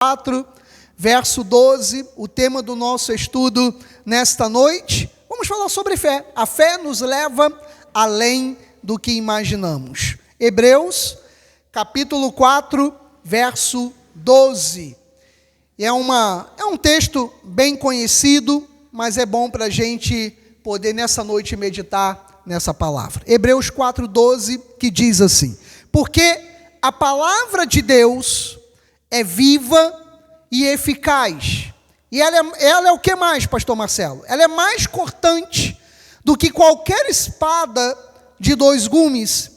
4, verso 12, o tema do nosso estudo nesta noite. Vamos falar sobre fé. A fé nos leva além do que imaginamos. Hebreus, capítulo 4, verso 12. É um texto bem conhecido, mas é bom para a gente poder nessa noite meditar nessa palavra. Hebreus 4, 12, que diz assim: porque a palavra de Deus é viva e eficaz. E ela é o que mais, pastor Marcelo? Ela é mais cortante do que qualquer espada de dois gumes.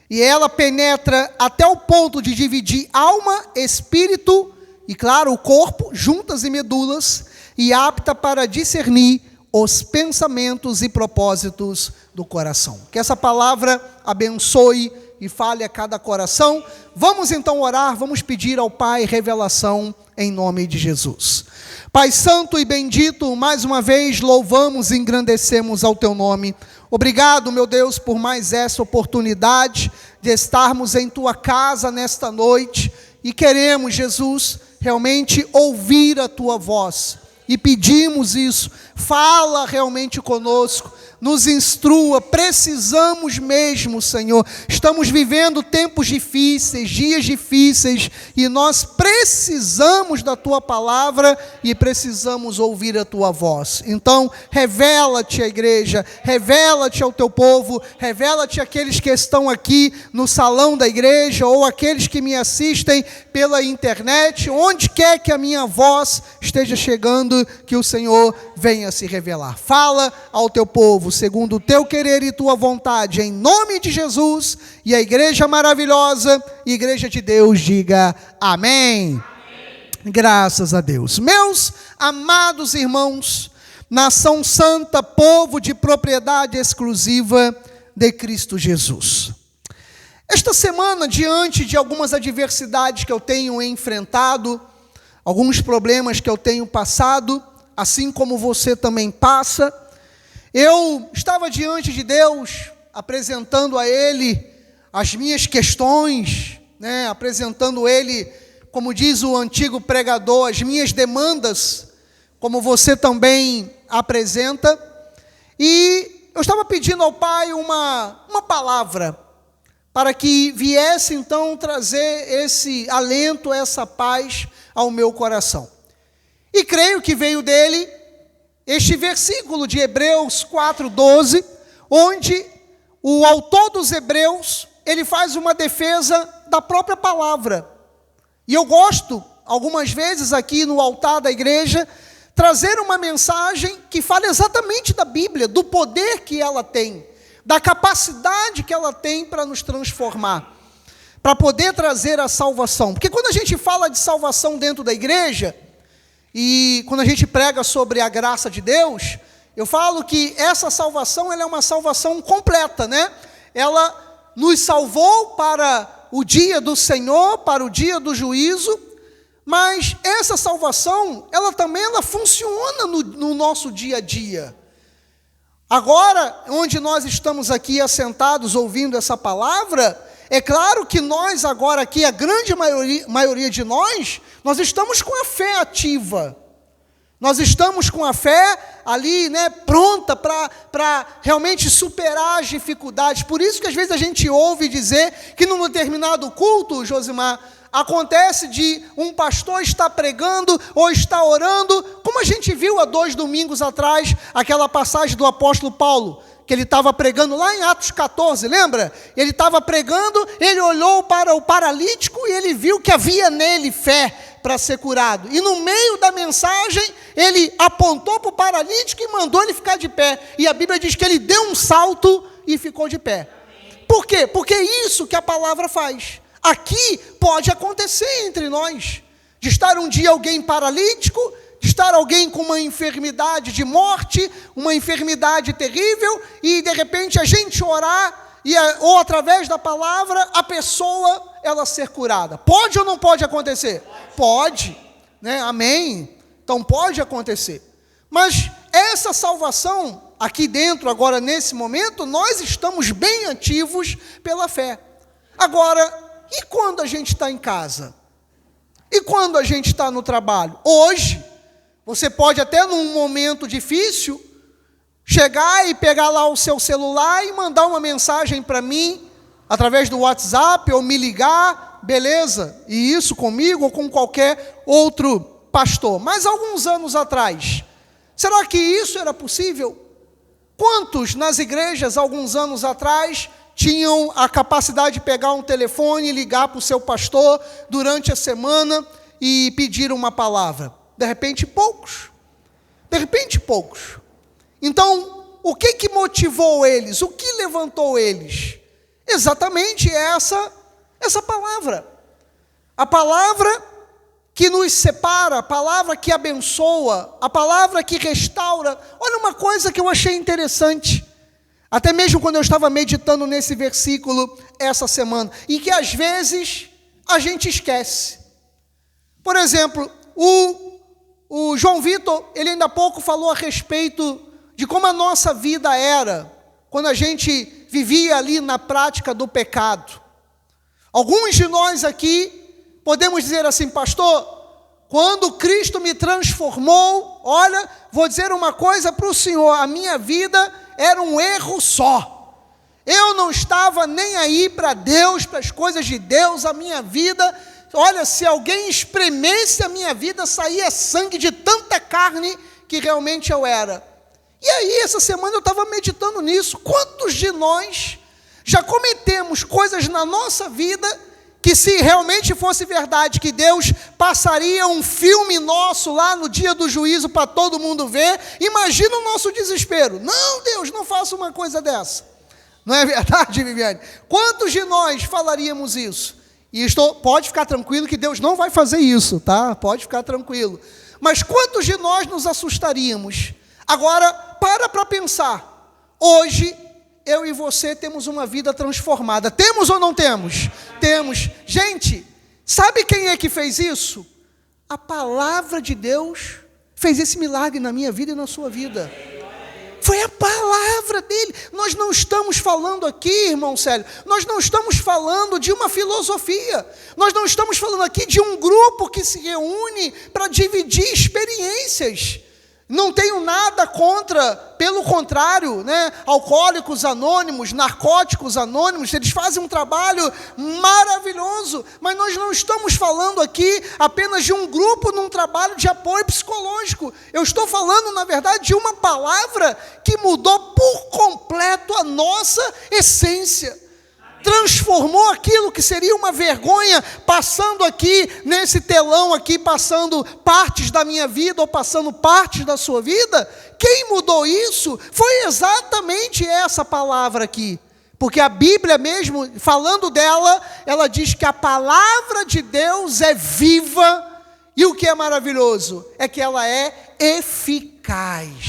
E ela penetra até o ponto de dividir alma, espírito e, claro, o corpo, juntas e medulas, e apta para discernir os pensamentos e propósitos do coração. Que essa palavra abençoe e fale a cada coração. Vamos então orar, vamos pedir ao Pai revelação em nome de Jesus. Pai santo e bendito, mais uma vez louvamos e engrandecemos ao teu nome. Obrigado, meu Deus, por mais essa oportunidade de estarmos em tua casa nesta noite e queremos, Jesus, realmente ouvir a tua voz. E pedimos isso, fala realmente conosco, nos instrua, precisamos mesmo, Senhor. Estamos vivendo tempos difíceis, dias difíceis, e nós precisamos da Tua palavra e precisamos ouvir a Tua voz. Então, revela-te à igreja, revela-te ao Teu povo, revela-te àqueles que estão aqui no salão da igreja, ou aqueles que me assistem pela internet, onde quer que a minha voz esteja chegando, que o Senhor venha se revelar. Fala ao Teu povo, segundo o Teu querer e Tua vontade, em nome de Jesus, e a igreja maravilhosa, igreja de Deus, diga amém. Amém. Graças a Deus. Meus amados irmãos, nação santa, povo de propriedade exclusiva de Cristo Jesus. Esta semana, diante de algumas adversidades que eu tenho enfrentado, alguns problemas que eu tenho passado, assim como você também passa, eu estava diante de Deus, apresentando a Ele as minhas questões, apresentando a Ele, como diz o antigo pregador, as minhas demandas, como você também apresenta, e eu estava pedindo ao Pai uma palavra, para que viesse então trazer esse alento, essa paz ao meu coração. E creio que veio dele este versículo de Hebreus 4:12, onde o autor dos Hebreus, ele faz uma defesa da própria palavra. E eu gosto, algumas vezes aqui no altar da igreja, trazer uma mensagem que fala exatamente da Bíblia, do poder que ela tem, da capacidade que ela tem para nos transformar, para poder trazer a salvação. Porque quando a gente fala de salvação dentro da igreja, e quando a gente prega sobre a graça de Deus, eu falo que essa salvação, ela é uma salvação completa, Ela nos salvou para o dia do Senhor, para o dia do juízo, mas essa salvação, ela também funciona no nosso dia a dia. Agora, onde nós estamos aqui assentados ouvindo essa palavra, é claro que nós agora aqui, a grande maioria de nós estamos com a fé ativa. Nós estamos com a fé ali, pronta para realmente superar as dificuldades. Por isso que às vezes a gente ouve dizer que num determinado culto, Josimar, acontece de um pastor estar pregando ou estar orando, como a gente viu há 2 domingos atrás, aquela passagem do apóstolo Paulo, que ele estava pregando lá em Atos 14, lembra? Ele estava pregando, ele olhou para o paralítico e ele viu que havia nele fé para ser curado. E no meio da mensagem, ele apontou para o paralítico e mandou ele ficar de pé. E a Bíblia diz que ele deu um salto e ficou de pé. Por quê? Porque é isso que a palavra faz. Aqui pode acontecer entre nós, de estar um dia alguém paralítico, de estar alguém com uma enfermidade de morte, uma enfermidade terrível, e de repente a gente orar, ou através da palavra, a pessoa, ela ser curada. Pode ou não pode acontecer? Pode, Amém? Então pode acontecer. Mas essa salvação, aqui dentro, agora nesse momento, nós estamos bem ativos pela fé. Agora, e quando a gente está em casa? E quando a gente está no trabalho? Hoje, você pode até num momento difícil, chegar e pegar lá o seu celular e mandar uma mensagem para mim, através do WhatsApp, ou me ligar, beleza? E isso comigo ou com qualquer outro pastor. Mas alguns anos atrás, será que isso era possível? Quantos nas igrejas, alguns anos atrás, tinham a capacidade de pegar um telefone e ligar para o seu pastor durante a semana e pedir uma palavra? De repente, poucos. De repente, poucos. Então, o que motivou eles? O que levantou eles? Exatamente essa palavra. A palavra que nos separa, a palavra que abençoa, a palavra que restaura. Olha uma coisa que eu achei interessante, até mesmo quando eu estava meditando nesse versículo essa semana, e que às vezes a gente esquece. Por exemplo, o João Vitor, ele ainda há pouco falou a respeito de como a nossa vida era, quando a gente vivia ali na prática do pecado. Alguns de nós aqui podemos dizer assim: pastor, quando Cristo me transformou, olha, vou dizer uma coisa para o senhor, a minha vida era um erro só. Eu não estava nem aí para Deus, para as coisas de Deus, a minha vida, olha, se alguém espremesse a minha vida, saía sangue de tanta carne que realmente eu era. E aí, essa semana eu estava meditando nisso. Quantos de nós já cometemos coisas na nossa vida que, se realmente fosse verdade, que Deus passaria um filme nosso lá no dia do juízo para todo mundo ver? Imagina o nosso desespero. Não, Deus, não faça uma coisa dessa. Não é verdade, Viviane? Quantos de nós falaríamos isso? E pode ficar tranquilo que Deus não vai fazer isso, tá? Pode ficar tranquilo. Mas quantos de nós nos assustaríamos? Agora, para pensar. Hoje, eu e você temos uma vida transformada. Temos ou não temos? Temos. Gente, sabe quem é que fez isso? A palavra de Deus fez esse milagre na minha vida e na sua vida. Foi a palavra dele. Nós não estamos falando aqui, irmão Célio, nós não estamos falando de uma filosofia. Nós não estamos falando aqui de um grupo que se reúne para dividir experiências. Não tenho nada contra, pelo contrário, né? Alcoólicos Anônimos, Narcóticos Anônimos, eles fazem um trabalho maravilhoso, mas nós não estamos falando aqui apenas de um grupo num trabalho de apoio psicológico. Eu estou falando, na verdade, de uma palavra que mudou por completo a nossa essência. Transformou aquilo que seria uma vergonha, passando aqui nesse telão aqui, passando partes da minha vida ou passando partes da sua vida. Quem mudou isso foi exatamente essa palavra aqui. Porque a Bíblia mesmo, falando dela, ela diz que a palavra de Deus é viva, e o que é maravilhoso é que ela é eficaz.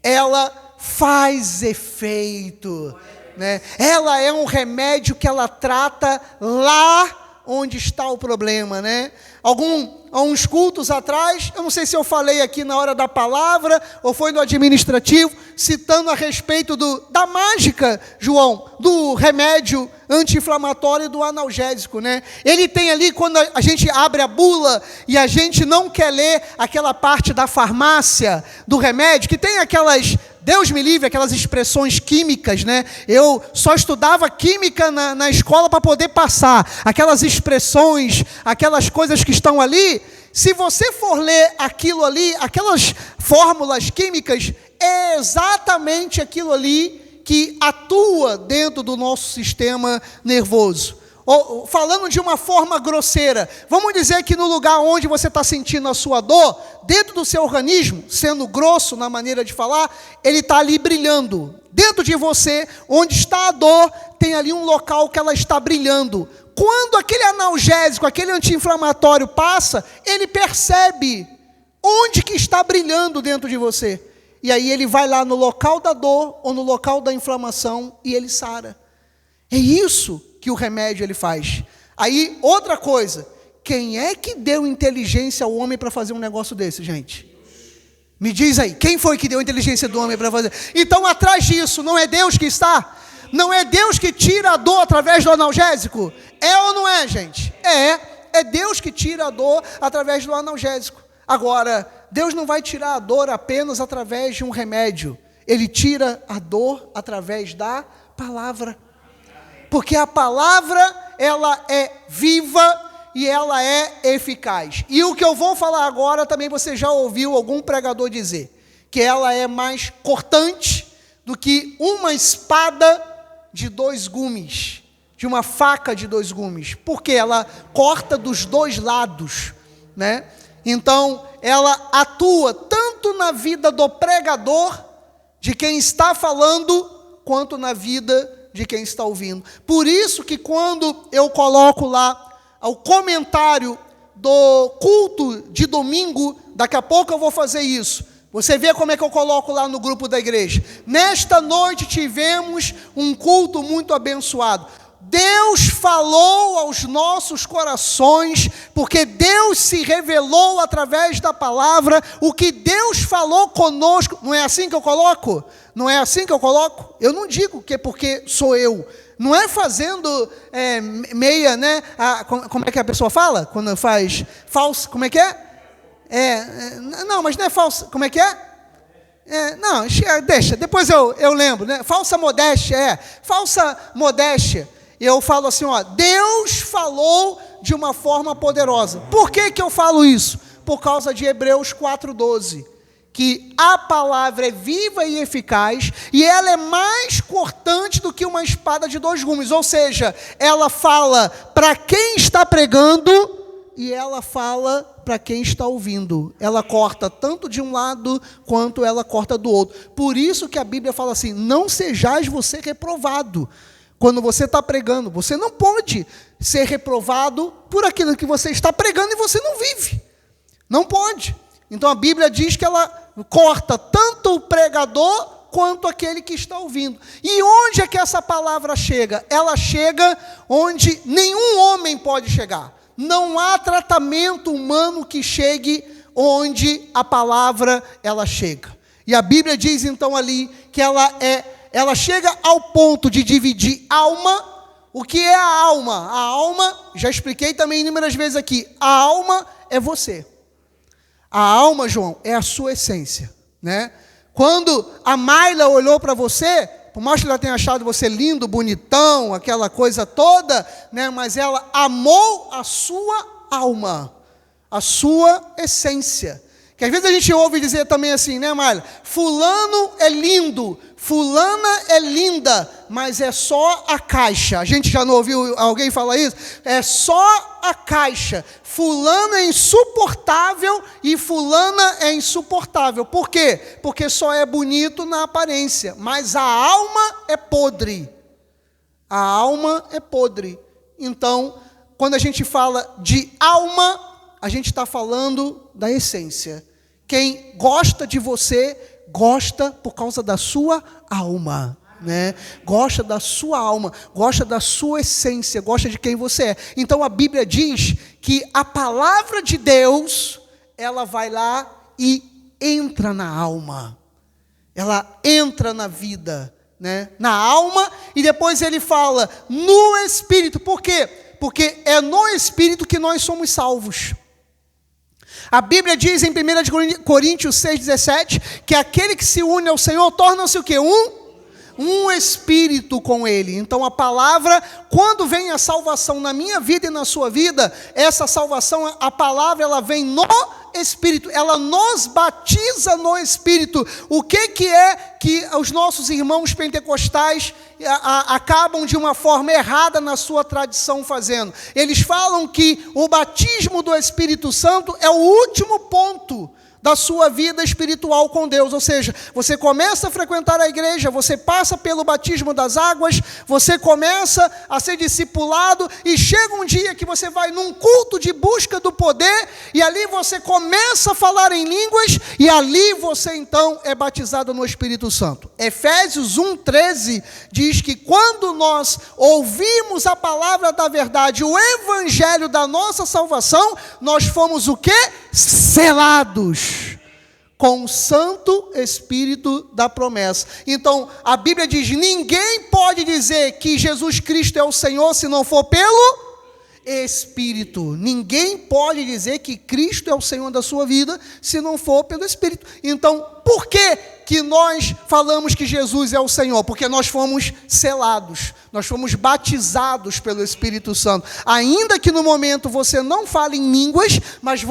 Ela faz efeito. Né? Ela é um remédio que ela trata lá onde está o problema, né? Há uns cultos atrás, eu não sei se eu falei aqui na hora da palavra, ou foi no administrativo, citando a respeito da mágica, João, do remédio anti-inflamatório e do analgésico, né? Ele tem ali, quando a gente abre a bula, e a gente não quer ler aquela parte da farmácia, do remédio, que tem aquelas... Deus me livre, aquelas expressões químicas, né? Eu só estudava química na escola para poder passar. Aquelas expressões, aquelas coisas que estão ali, se você for ler aquilo ali, aquelas fórmulas químicas, é exatamente aquilo ali que atua dentro do nosso sistema nervoso. Falando de uma forma grosseira, vamos dizer que no lugar onde você está sentindo a sua dor, dentro do seu organismo, sendo grosso na maneira de falar, ele está ali brilhando. Dentro de você, onde está a dor, tem ali um local que ela está brilhando. Quando aquele analgésico, aquele anti-inflamatório passa, ele percebe onde que está brilhando dentro de você. E aí ele vai lá no local da dor ou no local da inflamação e ele sara. É isso que o remédio ele faz. Aí, outra coisa, quem é que deu inteligência ao homem para fazer um negócio desse, gente? Me diz aí, quem foi que deu a inteligência do homem para fazer? Então, atrás disso, não é Deus que está? Não é Deus que tira a dor através do analgésico? É ou não é, gente? É. É Deus que tira a dor através do analgésico. Agora, Deus não vai tirar a dor apenas através de um remédio. Ele tira a dor através da palavra. Porque a palavra, ela é viva e ela é eficaz. E o que eu vou falar agora, também você já ouviu algum pregador dizer, que ela é mais cortante do que uma espada de 2 gumes, de uma faca de 2 gumes, porque ela corta dos 2 lados, né? Então, ela atua tanto na vida do pregador, de quem está falando, quanto na vida de quem está ouvindo. Por isso que quando eu coloco lá o comentário do culto de domingo, daqui a pouco eu vou fazer isso. Você vê como é que eu coloco lá no grupo da igreja. Nesta noite tivemos um culto muito abençoado. Deus falou aos nossos corações, porque Deus se revelou através da palavra, o que Deus falou conosco. Não é assim que eu coloco? Não é assim que eu coloco? Eu não digo que é porque sou eu. Não é fazendo meia, né? Como é que a pessoa fala? Quando faz falso, como é que é? Não, mas não é falso, como é que é? Não, deixa, depois eu lembro, né? Falsa modéstia, falsa modéstia. Eu falo assim, Deus falou de uma forma poderosa. Por que eu falo isso? Por causa de Hebreus 4:12, que a palavra é viva e eficaz, e ela é mais cortante do que uma espada de 2 gumes, ou seja, ela fala para quem está pregando, e ela fala para quem está ouvindo. Ela corta tanto de um lado, quanto ela corta do outro. Por isso que a Bíblia fala assim, não sejais você reprovado. Quando você está pregando, você não pode ser reprovado por aquilo que você está pregando e você não vive. Não pode. Então a Bíblia diz que ela corta tanto o pregador quanto aquele que está ouvindo. E onde é que essa palavra chega? Ela chega onde nenhum homem pode chegar. Não há tratamento humano que chegue onde a palavra ela chega. E a Bíblia diz então ali que ela chega ao ponto de dividir alma. O que é a alma? A alma, já expliquei também inúmeras vezes aqui, a alma é você. A alma, João, é a sua essência, né? Quando a Mayla olhou para você, por mais que ela tenha achado você lindo, bonitão, aquela coisa toda, né? Mas ela amou a sua alma, a sua essência. Que às vezes a gente ouve dizer também assim, né, Mayla? Fulano é lindo, fulana é linda, mas é só a caixa. A gente já não ouviu alguém falar isso? É só a caixa. Fulano é insuportável e fulana é insuportável. Por quê? Porque só é bonito na aparência, mas a alma é podre. A alma é podre. Então, quando a gente fala de alma, a gente está falando da essência. Quem gosta de você, gosta por causa da sua alma, né? Gosta da sua alma, gosta da sua essência, gosta de quem você é. Então a Bíblia diz que a palavra de Deus, ela vai lá e entra na alma. Ela entra na vida, né? Na alma, e depois ele fala no Espírito. Por quê? Porque é no Espírito que nós somos salvos. A Bíblia diz em 1 Coríntios 6,17, que aquele que se une ao Senhor torna-se o quê? Um espírito com Ele. Então a palavra, quando vem a salvação na minha vida e na sua vida, essa salvação, a palavra, ela vem no Espírito, ela nos batiza no Espírito. O que é que os nossos irmãos pentecostais acabam de uma forma errada na sua tradição fazendo? Eles falam que o batismo do Espírito Santo é o último ponto da sua vida espiritual com Deus, ou seja, você começa a frequentar a igreja, você passa pelo batismo das águas, você começa a ser discipulado, e chega um dia que você vai num culto de busca do poder, e ali você começa a falar em línguas, e ali você então é batizado no Espírito Santo. Efésios 1:13 diz que quando nós ouvimos a palavra da verdade, o evangelho da nossa salvação, nós fomos o quê? Selados com o Santo Espírito da promessa. Então, a Bíblia diz, ninguém pode dizer que Jesus Cristo é o Senhor se não for pelo Espírito. Ninguém pode dizer que Cristo é o Senhor da sua vida se não for pelo Espírito. Então, por que nós falamos que Jesus é o Senhor? Porque nós fomos selados, nós fomos batizados pelo Espírito Santo. Ainda que no momento você não fale em línguas, mas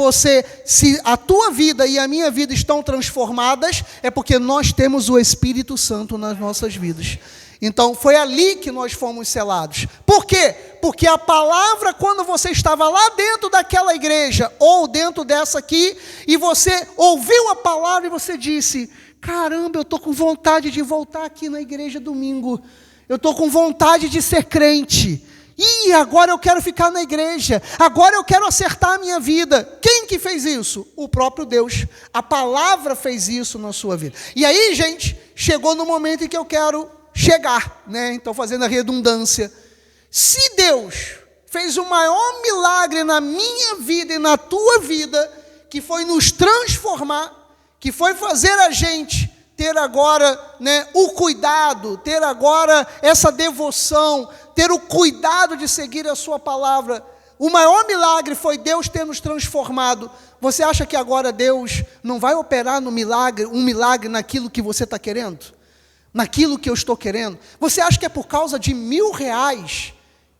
se a tua vida e a minha vida estão transformadas, é porque nós temos o Espírito Santo nas nossas vidas. Então, foi ali que nós fomos selados. Por quê? Porque a palavra, quando você estava lá dentro daquela igreja, ou dentro dessa aqui, e você ouviu a palavra e você disse: caramba, eu estou com vontade de voltar aqui na igreja domingo. Eu estou com vontade de ser crente. E agora eu quero ficar na igreja. Agora eu quero acertar a minha vida. Quem que fez isso? O próprio Deus. A palavra fez isso na sua vida. E aí, gente, chegou no momento em que eu quero chegar, né? Então, fazendo a redundância. Se Deus fez o maior milagre na minha vida e na tua vida, que foi nos transformar, que foi fazer a gente ter agora, né, o cuidado, ter agora essa devoção, ter o cuidado de seguir a sua palavra. O maior milagre foi Deus ter nos transformado. Você acha que agora Deus não vai operar no milagre, um milagre naquilo que você está querendo? Naquilo que eu estou querendo? Você acha que é por causa de R$1.000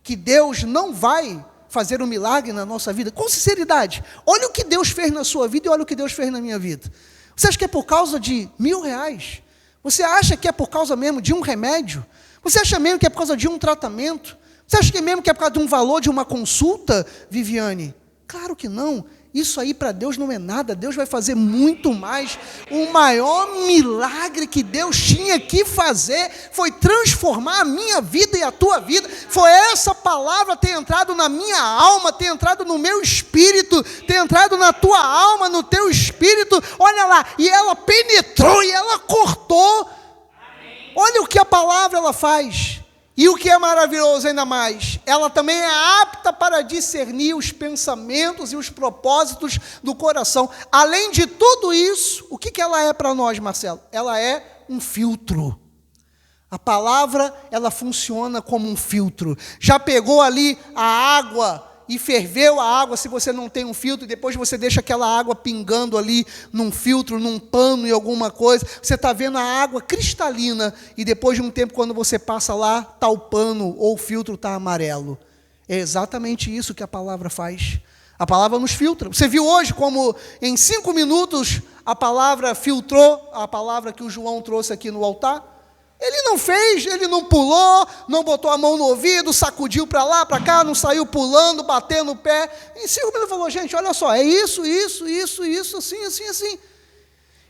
que Deus não vai fazer um milagre na nossa vida? Com sinceridade, olha o que Deus fez na sua vida e olha o que Deus fez na minha vida. Você acha que é por causa de R$1.000? Você acha que é por causa mesmo de um remédio? Você acha mesmo que é por causa de um tratamento? Você acha que mesmo que é por causa de um valor de uma consulta, Viviane? Claro que não. Isso aí para Deus não é nada. Deus vai fazer muito mais. O maior milagre que Deus tinha que fazer foi transformar a minha vida e a tua vida. Foi essa palavra ter entrado na minha alma, ter entrado no meu espírito, ter entrado na tua alma, no teu espírito. Olha lá, e ela penetrou e ela cortou. Olha o que a palavra ela faz. E o que é maravilhoso ainda mais, ela também é apta para discernir os pensamentos e os propósitos do coração. Além de tudo isso, o que ela é para nós, Marcelo? Ela é um filtro. A palavra, ela funciona como um filtro. Já pegou ali a água e ferveu a água, se você não tem um filtro, e depois você deixa aquela água pingando ali num filtro, num pano e alguma coisa, você está vendo a água cristalina, e depois de um tempo, quando você passa lá, está o pano ou o filtro está amarelo. É exatamente isso que a palavra faz. A palavra nos filtra. Você viu hoje como em 5 minutos a palavra filtrou a palavra que o João trouxe aqui no altar? Ele não fez, ele não pulou, não botou a mão no ouvido, sacudiu para lá, para cá, não saiu pulando, batendo o pé. Em 5 minutos ele falou: gente, olha só, é isso, assim.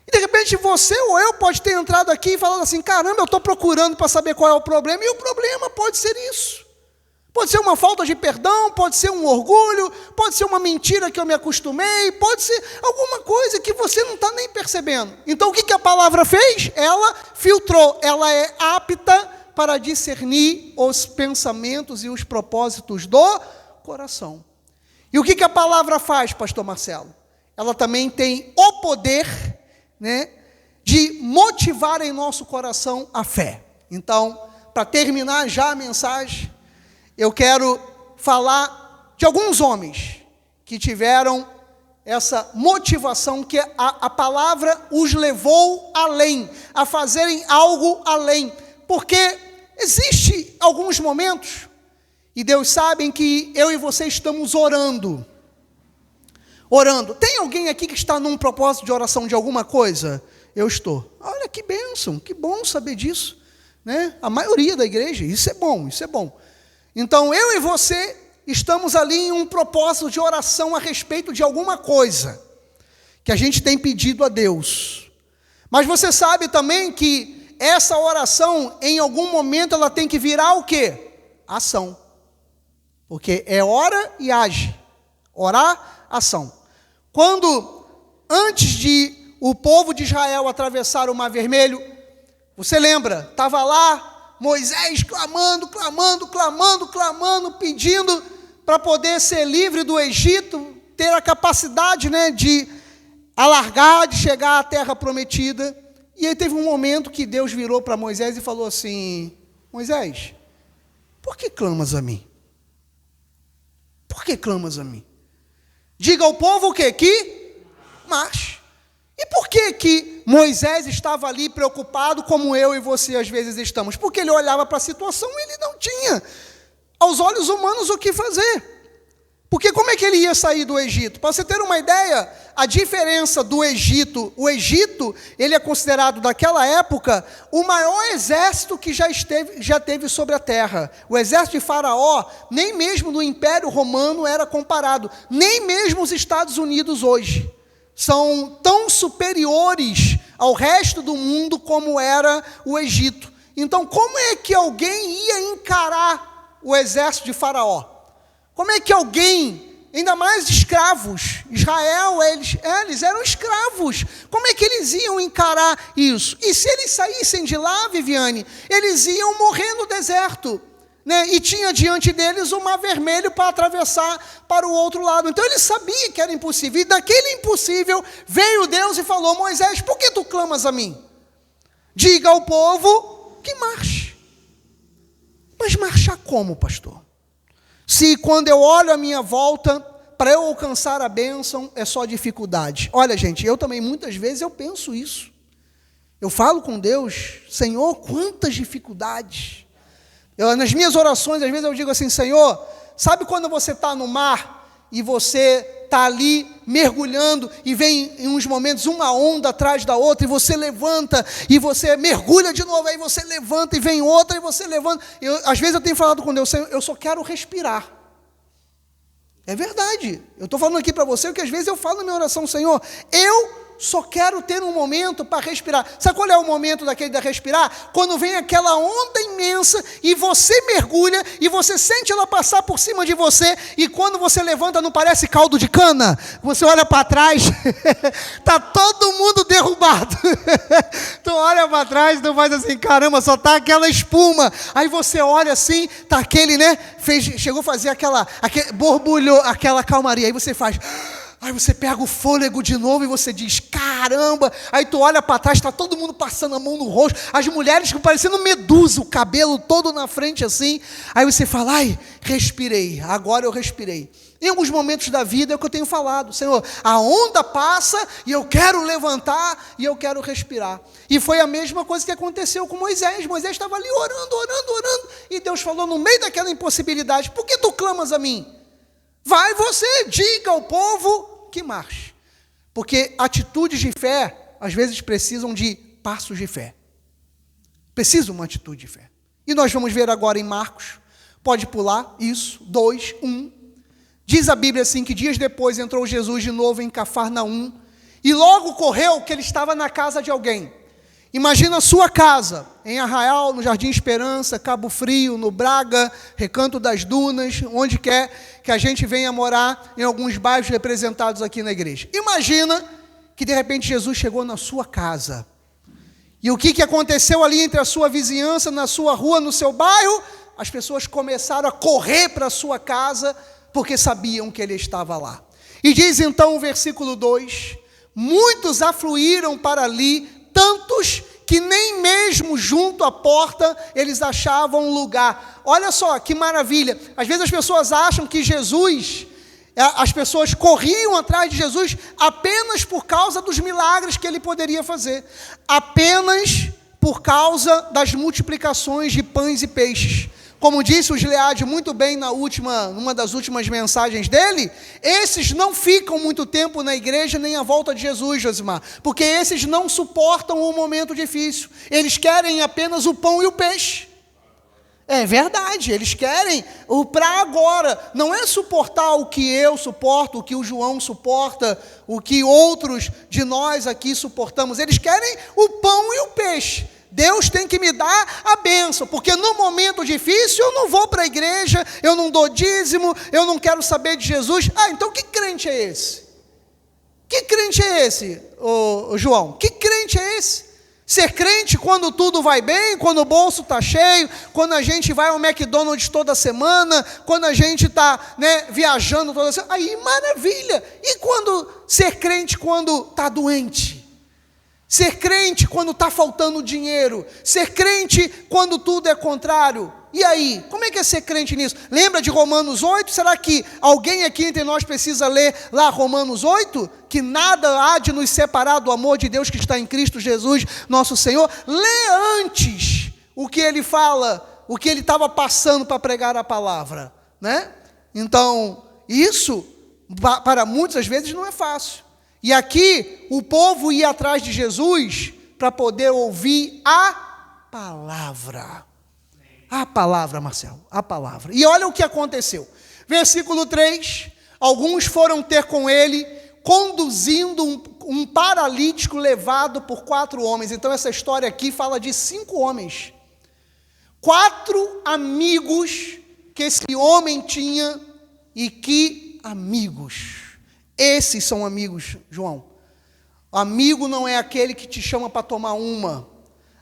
E de repente você ou eu pode ter entrado aqui e falado assim: caramba, eu estou procurando para saber qual é o problema, e o problema pode ser isso. Pode ser uma falta de perdão, pode ser um orgulho, pode ser uma mentira que eu me acostumei, pode ser alguma coisa que você não está nem percebendo. Então o que a palavra fez? Ela filtrou, ela é apta para discernir os pensamentos e os propósitos do coração. E o que a palavra faz, pastor Marcelo? Ela também tem o poder, né, de motivar em nosso coração a fé. Então, para terminar já a mensagem, eu quero falar de alguns homens que tiveram essa motivação, que a palavra os levou além, a fazerem algo além. Porque existe alguns momentos, e Deus sabe que eu e você estamos orando. Tem alguém aqui que está num propósito de oração de alguma coisa? Eu estou. Olha que bênção, que bom saber disso, né? A maioria da igreja, isso é bom. Então, eu e você estamos ali em um propósito de oração a respeito de alguma coisa que a gente tem pedido a Deus. Mas você sabe também que essa oração, em algum momento, ela tem que virar o quê? Ação. Porque é ora e age. Orar, ação. Quando, antes de o povo de Israel atravessar o Mar Vermelho, você lembra? Estava lá Moisés clamando, pedindo para poder ser livre do Egito, ter a capacidade, né, de alargar, de chegar à terra prometida. E aí teve um momento que Deus virou para Moisés e falou assim: Moisés, por que clamas a mim? Por que clamas a mim? Diga ao povo o quê? Que marche. E por que Moisés estava ali preocupado como eu e você às vezes estamos? Porque ele olhava para a situação e ele não tinha, aos olhos humanos, o que fazer. Porque como é que ele ia sair do Egito? Para você ter uma ideia, a diferença do Egito, o Egito, ele é considerado daquela época o maior exército que já teve sobre a terra. O exército de Faraó, nem mesmo no Império Romano era comparado, nem mesmo os Estados Unidos hoje são tão superiores ao resto do mundo como era o Egito. Então, como é que alguém ia encarar o exército de Faraó? Como é que alguém, ainda mais escravos, Israel, eles eram escravos, como é que eles iam encarar isso? E se eles saíssem de lá, Viviane, eles iam morrer no deserto, né? E tinha diante deles o mar vermelho para atravessar para o outro lado. Então ele sabia que era impossível, e daquele impossível veio Deus e falou: Moisés, por que tu clamas a mim? Diga ao povo que marche. Mas marchar como, pastor? Se quando eu olho à minha volta, para eu alcançar a bênção, é só dificuldade. Olha, gente, eu também muitas vezes eu penso isso. Eu falo com Deus: Senhor, quantas dificuldades. Nas minhas orações, às vezes eu digo assim: Senhor, sabe quando você está no mar e você está ali mergulhando e vem em uns momentos uma onda atrás da outra e você levanta e você mergulha de novo, aí você levanta e vem outra e você levanta. Às vezes eu tenho falado com Deus: Senhor, eu só quero respirar. É verdade, eu estou falando aqui para você o que às vezes eu falo na minha oração: Senhor, eu só quero ter um momento para respirar. Sabe qual é o momento daquele de respirar? Quando vem aquela onda imensa e você mergulha e você sente ela passar por cima de você, e quando você levanta não parece caldo de cana? Você olha para trás, está todo mundo derrubado. Tu olha para trás e tu faz assim: caramba, só está aquela espuma. Aí você olha assim, está aquele, né? Chegou a fazer borbulhou aquela calmaria. Aí você faz... Aí você pega o fôlego de novo e você diz: caramba. Aí tu olha para trás, está todo mundo passando a mão no rosto, as mulheres parecendo medusa, o cabelo todo na frente assim. Aí você fala: ai, respirei, agora eu respirei. Em alguns momentos da vida é o que eu tenho falado: Senhor, a onda passa e eu quero levantar e eu quero respirar. E foi a mesma coisa que aconteceu com Moisés. Moisés estava ali orando, e Deus falou no meio daquela impossibilidade: por que tu clamas a mim? Vai você, diga ao povo que marche. Porque atitudes de fé, às vezes, precisam de passos de fé. Precisam de uma atitude de fé. E nós vamos ver agora em Marcos, pode pular, isso, 2, 1. Diz a Bíblia assim, que dias depois entrou Jesus de novo em Cafarnaum, e logo correu que ele estava na casa de alguém. Imagina a sua casa, em Arraial, no Jardim Esperança, Cabo Frio, no Braga, Recanto das Dunas, onde quer que a gente venha morar, em alguns bairros representados aqui na igreja. Imagina que de repente Jesus chegou na sua casa. E o que aconteceu ali entre a sua vizinhança, na sua rua, no seu bairro? As pessoas começaram a correr para a sua casa, porque sabiam que ele estava lá. E diz então o versículo 2, muitos afluíram para ali, tantos que nem mesmo junto à porta eles achavam lugar. Olha só que maravilha. Às vezes as pessoas acham que as pessoas corriam atrás de Jesus apenas por causa dos milagres que ele poderia fazer, apenas por causa das multiplicações de pães e peixes. Como disse o Gileade muito bem numa das últimas mensagens dele, esses não ficam muito tempo na igreja nem à volta de Jesus, Josimar, porque esses não suportam o momento difícil, eles querem apenas o pão e o peixe. É verdade, eles querem o para agora, não é suportar o que eu suporto, o que o João suporta, o que outros de nós aqui suportamos, eles querem o pão e o peixe. Deus tem que me dar a bênção, porque no momento difícil eu não vou para a igreja, eu não dou dízimo, eu não quero saber de Jesus. Então que crente é esse? Que crente é esse, João? Que crente é esse? Ser crente quando tudo vai bem, quando o bolso está cheio, quando a gente vai ao McDonald's toda semana, quando a gente está viajando toda semana, aí maravilha. E quando ser crente quando está doente? Ser crente quando está faltando dinheiro, ser crente quando tudo é contrário. E aí, como é que é ser crente nisso? Lembra de Romanos 8? Será que alguém aqui entre nós precisa ler lá Romanos 8? Que nada há de nos separar do amor de Deus que está em Cristo Jesus, nosso Senhor. Lê antes o que ele fala, o que ele estava passando para pregar a palavra, né? Então, isso, para muitas às vezes, não é fácil. E aqui, o povo ia atrás de Jesus para poder ouvir a palavra. A palavra, Marcelo, a palavra. E olha o que aconteceu. Versículo 3, alguns foram ter com ele, conduzindo um paralítico levado por 4 homens. Então essa história aqui fala de 5 homens. 4 amigos que esse homem tinha, e que amigos. Esses são amigos, João. Amigo não é aquele que te chama para tomar uma.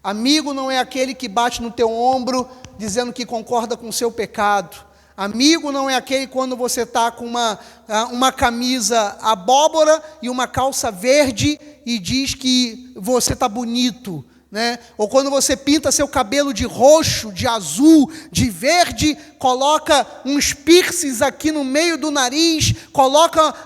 Amigo não é aquele que bate no teu ombro dizendo que concorda com o seu pecado. Amigo não é aquele quando você está com uma camisa abóbora e uma calça verde e diz que você está bonito, né? Ou quando você pinta seu cabelo de roxo, de azul, de verde, coloca uns piercings aqui no meio do nariz,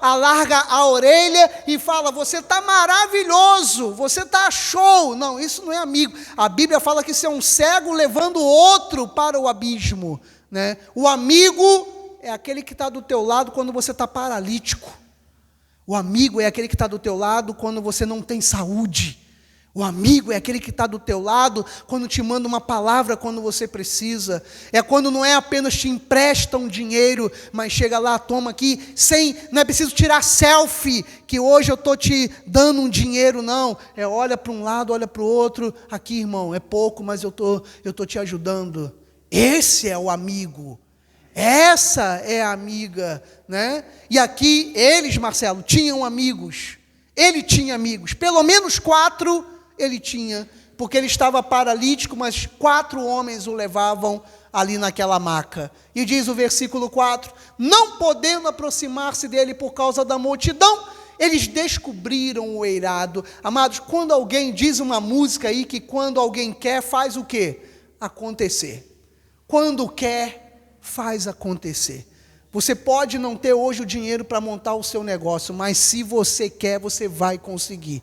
alarga a orelha e fala, você está maravilhoso, você está show. Não, isso não é amigo. A Bíblia fala que isso é um cego levando o outro para o abismo, né? O amigo é aquele que está do teu lado quando você está paralítico. O amigo é aquele que está do teu lado quando você não tem saúde. O amigo é aquele que está do teu lado quando te manda uma palavra quando você precisa. É quando não é apenas te emprestam dinheiro, mas chega lá, toma aqui, não é preciso tirar selfie, que hoje eu estou te dando um dinheiro, não. É olha para um lado, olha para o outro, aqui irmão, é pouco, mas eu tô te ajudando. Esse é o amigo. Essa é a amiga, né? E aqui eles, Marcelo, tinham amigos. Ele tinha amigos, pelo menos 4 ele tinha, porque ele estava paralítico, mas 4 homens o levavam ali naquela maca. E diz o versículo 4, não podendo aproximar-se dele por causa da multidão, eles descobriram o eirado. Amados, quando alguém diz uma música aí, que quando alguém quer, faz o quê? Acontecer. Quando quer, faz acontecer. Você pode não ter hoje o dinheiro para montar o seu negócio, mas se você quer, você vai conseguir.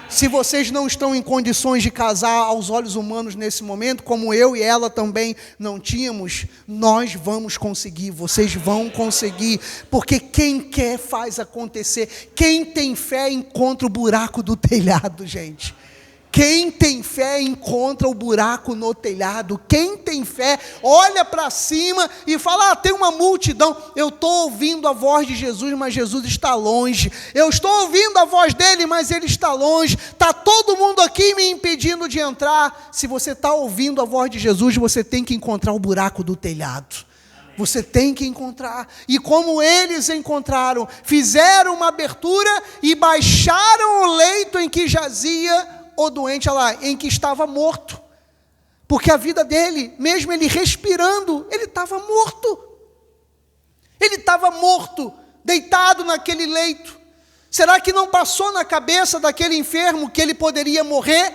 Se vocês não estão em condições de casar aos olhos humanos nesse momento, como eu e ela também não tínhamos, nós vamos conseguir, vocês vão conseguir, porque quem quer faz acontecer. Quem tem fé encontra o buraco do telhado, gente. Quem tem fé encontra o buraco no telhado. Quem tem fé olha para cima e fala, tem uma multidão. Eu estou ouvindo a voz de Jesus, mas Jesus está longe. Eu estou ouvindo a voz dele, mas ele está longe. Está todo mundo aqui me impedindo de entrar. Se você está ouvindo a voz de Jesus, você tem que encontrar o buraco do telhado. Você tem que encontrar. E como eles encontraram, fizeram uma abertura e baixaram o leito em que jazia o doente, olha lá, em que estava morto. Porque a vida dele, mesmo ele respirando, ele estava morto. Ele estava morto, deitado naquele leito. Será que não passou na cabeça daquele enfermo que ele poderia morrer?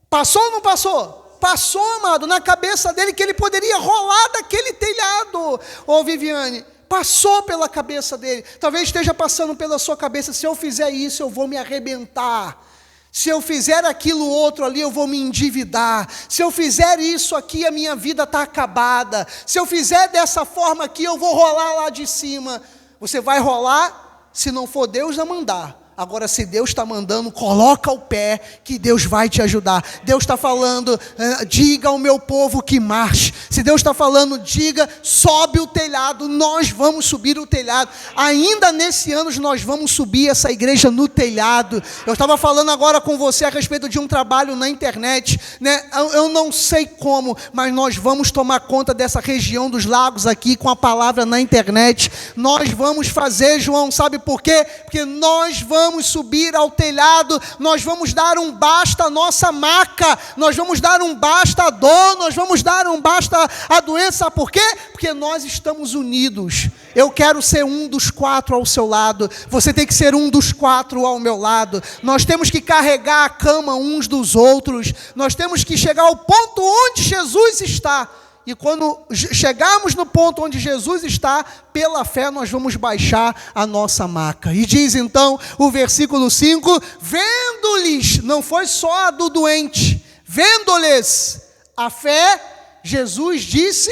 Passou ou não passou? Passou, amado, na cabeça dele que ele poderia rolar daquele telhado. Ô Viviane, passou pela cabeça dele. Talvez esteja passando pela sua cabeça, se eu fizer isso, eu vou me arrebentar. Se eu fizer aquilo outro ali, eu vou me endividar. Se eu fizer isso aqui, a minha vida está acabada. Se eu fizer dessa forma aqui, eu vou rolar lá de cima. Você vai rolar se não for Deus a mandar. Agora, se Deus está mandando, coloca o pé, que Deus vai te ajudar. Deus está falando, diga ao meu povo que marche. Se Deus está falando, diga, sobe o telhado, nós vamos subir o telhado. Ainda nesse ano, nós vamos subir essa igreja no telhado. Eu estava falando agora com você a respeito de um trabalho na internet, né? Eu não sei como, mas nós vamos tomar conta dessa região dos lagos aqui com a palavra na internet. Nós vamos fazer, João, sabe por quê? Porque nós vamos subir ao telhado, nós vamos dar um basta à nossa maca, nós vamos dar um basta à dor, nós vamos dar um basta à doença. Sabe por quê? Porque nós estamos unidos. Eu quero ser um dos 4 ao seu lado, você tem que ser um dos 4 ao meu lado. Nós temos que carregar a cama uns dos outros, nós temos que chegar ao ponto onde Jesus está. e quando chegarmos no ponto onde Jesus está, pela fé nós vamos baixar a nossa maca. E diz então o versículo 5, vendo-lhes, não foi só a do doente, vendo-lhes a fé, Jesus disse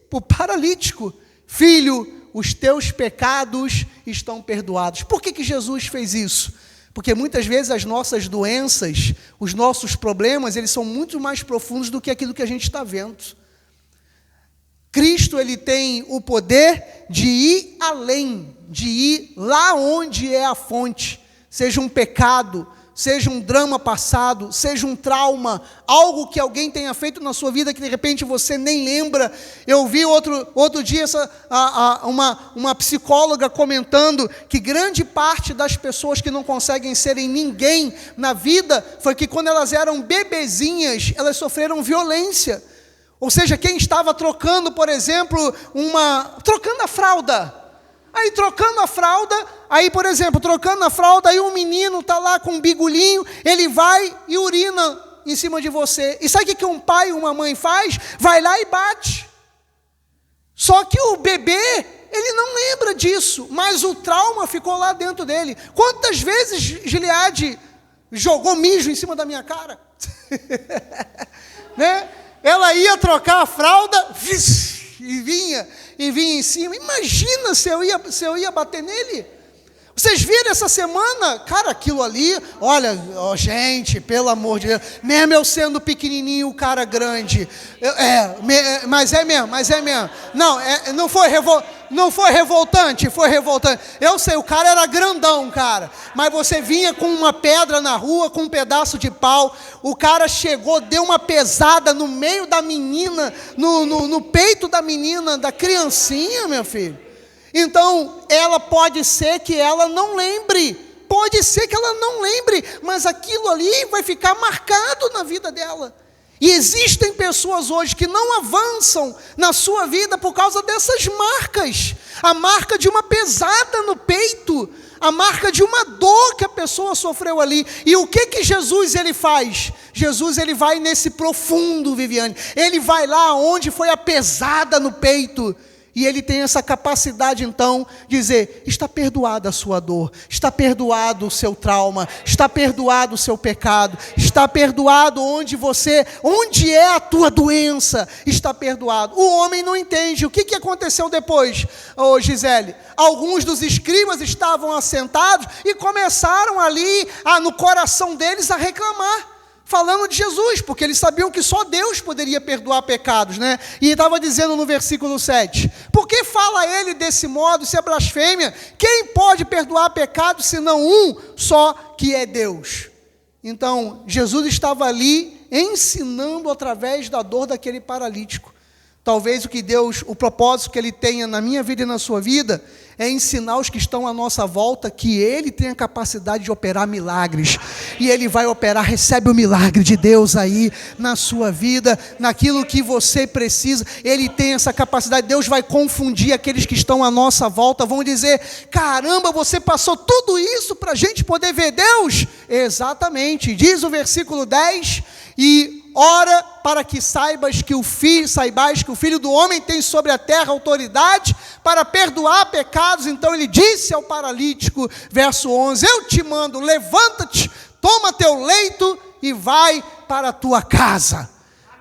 para o paralítico, filho, os teus pecados estão perdoados. Por que Jesus fez isso? Porque muitas vezes as nossas doenças, os nossos problemas, eles são muito mais profundos do que aquilo que a gente está vendo. Cristo, ele tem o poder de ir além, de ir lá onde é a fonte, seja um pecado, seja um drama passado, seja um trauma, algo que alguém tenha feito na sua vida que de repente você nem lembra. Eu vi outro dia uma psicóloga comentando que grande parte das pessoas que não conseguem serem ninguém na vida foi que quando elas eram bebezinhas, elas sofreram violência. Ou seja, quem estava trocando, por exemplo, trocando a fralda. Aí trocando a fralda, por exemplo, trocando a fralda, aí um menino está lá com um bigulinho, ele vai e urina em cima de você. E sabe o que um pai e uma mãe faz? Vai lá e bate. Só que o bebê, ele não lembra disso, mas o trauma ficou lá dentro dele. Quantas vezes Gileade jogou mijo em cima da minha cara? Né? Ela ia trocar a fralda e vinha em cima. Imagina se eu ia bater nele. Vocês viram essa semana? Cara, aquilo ali, olha, gente, pelo amor de Deus, mesmo eu sendo pequenininho, o cara grande, mas é mesmo. Não foi revoltante, foi revoltante. Eu sei, o cara era grandão, cara, mas você vinha com uma pedra na rua, com um pedaço de pau, o cara chegou, deu uma pesada no meio da menina, no peito da menina, da criancinha, meu filho. Então, pode ser que ela não lembre, mas aquilo ali vai ficar marcado na vida dela. E existem pessoas hoje que não avançam na sua vida por causa dessas marcas. A marca de uma pesada no peito, a marca de uma dor que a pessoa sofreu ali. E o que Jesus ele faz? Jesus ele vai nesse profundo, Viviane. Ele vai lá onde foi a pesada no peito. E ele tem essa capacidade, então, de dizer, está perdoada a sua dor, está perdoado o seu trauma, está perdoado o seu pecado, está perdoado onde é a tua doença, está perdoado. O homem não entende. O que aconteceu depois, Gisele? Alguns dos escribas estavam assentados e começaram ali, no coração deles, a reclamar. Falando de Jesus, porque eles sabiam que só Deus poderia perdoar pecados, né? E estava dizendo no versículo 7, por que fala ele desse modo, isso é blasfêmia? Quem pode perdoar pecados, senão um só, que é Deus? Então, Jesus estava ali, ensinando através da dor daquele paralítico. Talvez o propósito que ele tenha na minha vida e na sua vida, é ensinar os que estão à nossa volta que ele tem a capacidade de operar milagres, e ele vai operar. Recebe o milagre de Deus aí na sua vida, naquilo que você precisa. Ele tem essa capacidade. Deus vai confundir aqueles que estão à nossa volta, vão dizer, caramba, você passou tudo isso para a gente poder ver Deus? Exatamente, diz o versículo 10, e ora para que saibais que o Filho do Homem tem sobre a terra autoridade para perdoar pecados. Então ele disse ao paralítico, verso 11, eu te mando, levanta-te, toma teu leito e vai para a tua casa.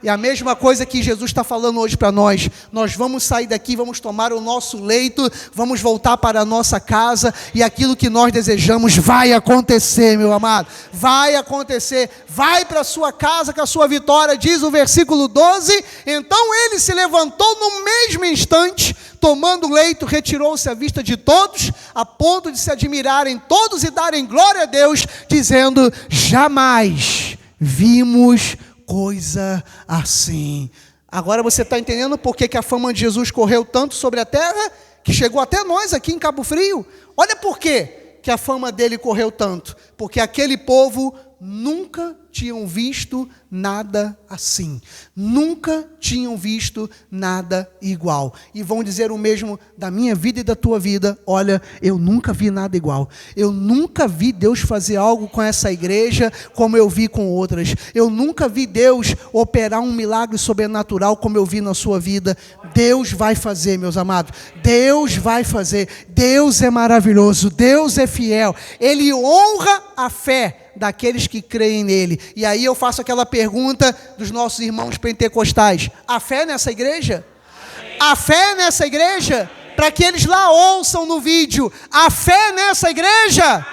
E a mesma coisa que Jesus está falando hoje para nós. Nós vamos sair daqui, vamos tomar o nosso leito, vamos voltar para a nossa casa, e aquilo que nós desejamos vai acontecer, meu amado. Vai acontecer. Vai para a sua casa com a sua vitória, diz o versículo 12. Então ele se levantou no mesmo instante, tomando o leito, retirou-se à vista de todos, a ponto de se admirarem todos e darem glória a Deus, dizendo, jamais vimos coisa assim. Agora você está entendendo por que a fama de Jesus correu tanto sobre a terra, que chegou até nós aqui em Cabo Frio? Olha por quê. que a fama dele correu tanto? Porque aquele povo nunca tinham visto nada assim. Nunca tinham visto nada igual. E vão dizer o mesmo da minha vida e da tua vida. Olha, eu nunca vi nada igual. Eu nunca vi Deus fazer algo com essa igreja como eu vi com outras. Eu nunca vi Deus operar um milagre sobrenatural como eu vi na sua vida. Deus vai fazer, meus amados. Deus vai fazer. Deus é maravilhoso. Deus é fiel. Ele honra a fé daqueles que creem nele. E aí eu faço aquela pergunta dos nossos irmãos pentecostais: a fé nessa igreja? Amém. A fé nessa igreja? Para que eles lá ouçam no vídeo: a fé nessa igreja? Amém.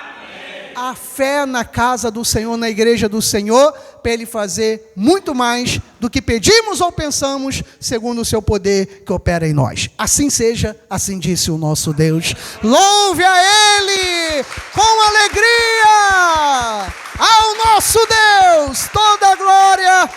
A fé na casa do Senhor, na igreja do Senhor, para Ele fazer muito mais do que pedimos ou pensamos, segundo o seu poder que opera em nós. Assim seja, assim disse o nosso Deus. Louve a Ele com alegria, ao nosso Deus, toda a glória